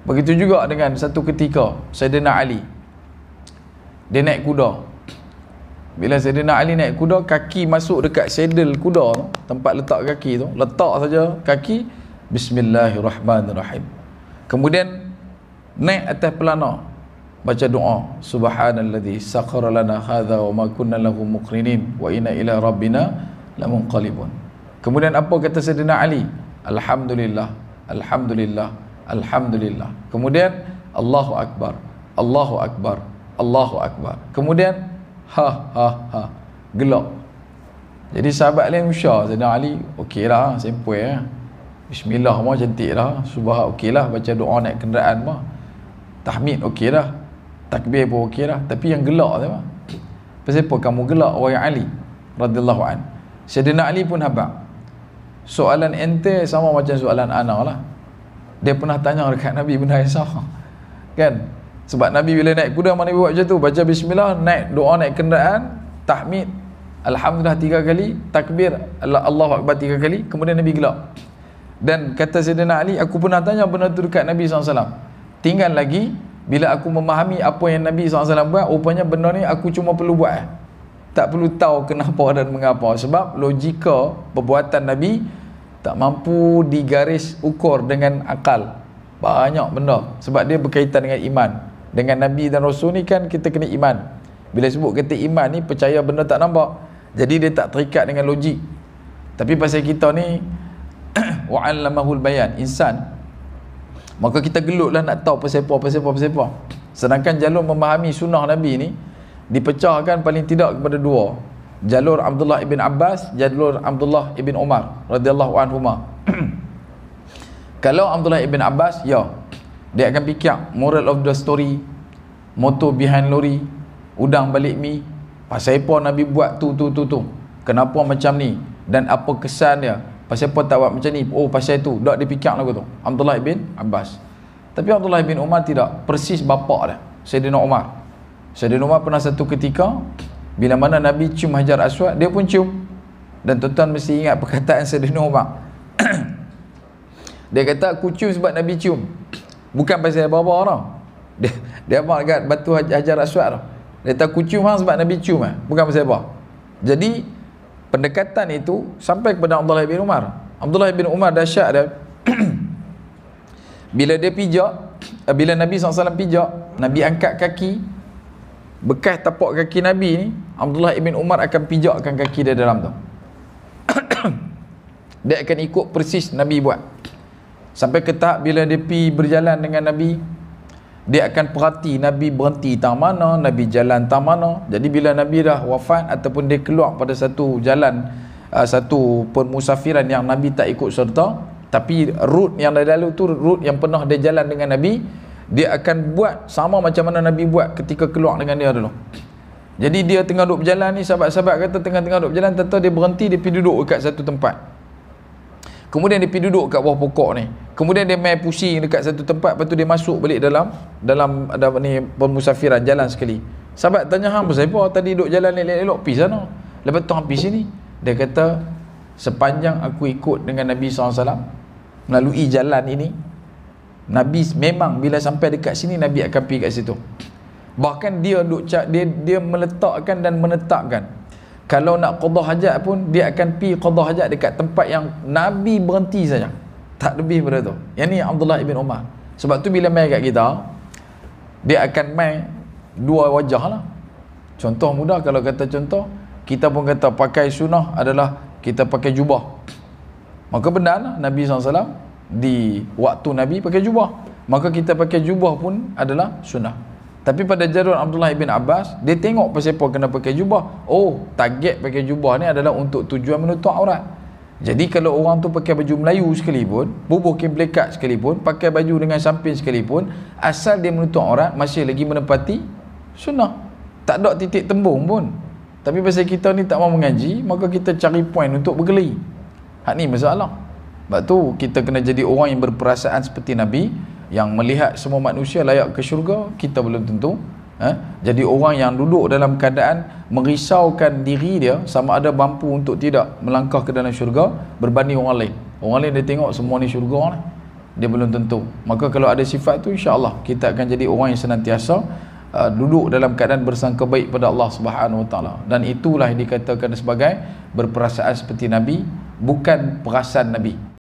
Begitu juga dengan satu ketika Sayyidina Ali, dia naik kuda. Bila Sayyidina Ali naik kuda, kaki masuk dekat saddle kuda tu, tempat letak kaki tu, letak saja kaki, bismillahirrahmanirrahim. Kemudian naik atas pelana, baca doa, subhanalladzi sakhkhara lana hadza wa ma kunna lahu muqrinin wa inna ila rabbina lamunqalibun. Kemudian apa kata Sayyidina Ali? Alhamdulillah, alhamdulillah, alhamdulillah. Kemudian Allahu akbar, Allahu akbar, Allahu akbar. Kemudian ha, gelak. Jadi sahabat lain usah Sayyidina Ali, okeylah, sempoi lah. Bismillah mah cantik lah, subhan okeylah, baca doa naik kenderaan mah, tahmid okeylah, takbir pun okeylah. Tapi yang gelak tu mah, kenapa kamu gelak wahai Ali radhiyallahu an? Sayyidina Ali pun habaq. Soalan ente sama macam soalan ana lah. Dia pernah tanya dekat Nabi benda yang sama, kan? Sebab Nabi bila naik kuda, mana Nabi buat macam tu, baca bismillah, naik doa naik kenderaan, tahmid alhamdulillah 3 kali, takbir Allahu akbar 3 kali, kemudian Nabi gelak. Dan kata Sayyidina Ali, aku pernah tanya benda tu dekat Nabi SAW. Tinggal lagi bila aku memahami apa yang Nabi SAW buat, rupanya benda ni aku cuma perlu buat, tak perlu tahu kenapa dan mengapa. Sebab logika perbuatan Nabi tak mampu digaris ukur dengan akal. Banyak benda, sebab dia berkaitan dengan iman. Dengan Nabi dan Rasul ni kan kita kena iman. Bila sebut kata iman ni, percaya benda tak nampak, jadi dia tak terikat dengan logik. Tapi pasal kita ni wa'allamahul bayan, insan, maka kita gelutlah nak tahu pasal apa. Sedangkan jalur memahami sunnah Nabi ni dipecahkan paling tidak kepada 2. Jalur Abdullah ibn Abbas, jalur Abdullah ibn Umar radhiyallahu anhuma. Kalau Abdullah ibn Abbas, ya, dia akan fikir moral of the story, motor behind lori, udang balik mi, pasal apa Nabi buat tu, kenapa macam ni, dan apa kesan dia, pasal apa tak buat macam ni, oh pasal tu, dak dia fikir lagu tu, Abdullah ibn Abbas. Tapi Abdullah ibn Umar tidak, persis bapak dia, Sayyidina Umar. Sayyidina Umar pernah satu ketika, bila mana Nabi cium Hajar Aswad, dia pun cium. Dan tuan-tuan mesti ingat perkataan Sayyidina Umar. Dia kata, aku cium sebab Nabi cium, bukan pasal apa-apa tau. Dia amat kat batu Hajar Aswad tau. Dia kata, aku cium sebab Nabi cium, bukan pasal apa. Jadi pendekatan itu sampai kepada Abdullah bin Umar. Abdullah bin Umar dahsyat dia. Bila dia pijak, bila Nabi SAW pijak, Nabi angkat kaki, bekas tapak kaki Nabi ni, Abdullah ibn Umar akan pijakkan kaki dia dalam tu. Dia akan ikut persis Nabi buat. Sampai ke tahap bila dia pergi berjalan dengan Nabi, dia akan perhati Nabi berhenti tang mana, Nabi jalan tang mana. Jadi bila Nabi dah wafat ataupun dia keluar pada satu jalan, satu permusafiran yang Nabi tak ikut serta, tapi route yang dia lalu tu route yang pernah dia jalan dengan Nabi, dia akan buat sama macam mana Nabi buat ketika keluar dengan dia dulu. Jadi dia tengah duduk berjalan ni, sahabat-sahabat kata tengah-tengah duduk berjalan, tentu dia berhenti, dia pergi duduk dekat satu tempat. Kemudian dia pergi duduk kat bawah pokok ni. Kemudian dia main pusing dekat satu tempat, lepas tu dia masuk balik dalam ada ni permusafiran, jalan sekali. Sahabat tanya, hang pasal apa tadi duduk jalan elok-elok, pergi sana, lepas tu hang pergi sini? Dia kata, sepanjang aku ikut dengan Nabi SAW melalui jalan ini, Nabi memang bila sampai dekat sini, Nabi akan pergi kat situ. Bahkan dia meletakkan dan menetapkan, kalau nak qada hajat pun, dia akan pergi qada hajat dekat tempat yang Nabi berhenti saja, tak lebih pada tu. Yang ni Abdullah ibn Umar. Sebab tu bila main kat kita, dia akan main 2 wajah lah. Contoh mudah, kalau kata contoh, kita pun kata pakai sunnah adalah kita pakai jubah. Maka benar lah, Nabi SAW di waktu Nabi pakai jubah, maka kita pakai jubah pun adalah sunnah. Tapi pada jalur Abdullah ibn Abbas, dia tengok pasal apa kena pakai jubah. Oh, target pakai jubah ni adalah untuk tujuan menutup aurat. Jadi kalau orang tu pakai baju Melayu sekalipun, bubuh kain pelekat sekalipun, pakai baju dengan samping sekalipun, asal dia menutup aurat, masih lagi menepati sunnah. Tak ada titik tembung pun. Tapi pasal kita ni tak mahu mengaji, maka kita cari point untuk bergeli. Hak ni masalah. Sebab tu kita kena jadi orang yang berperasaan seperti Nabi, yang melihat semua manusia layak ke syurga, kita belum tentu. Jadi orang yang duduk dalam keadaan merisaukan diri dia sama ada mampu untuk tidak melangkah ke dalam syurga berbanding orang lain. Orang lain dia tengok semua ni syurga ni, dia belum tentu. Maka kalau ada sifat tu, insya-Allah kita akan jadi orang yang senantiasa duduk dalam keadaan bersangka baik pada Allah Subhanahu Wa Taala. Dan itulah yang dikatakan sebagai berperasaan seperti Nabi, bukan perasaan Nabi.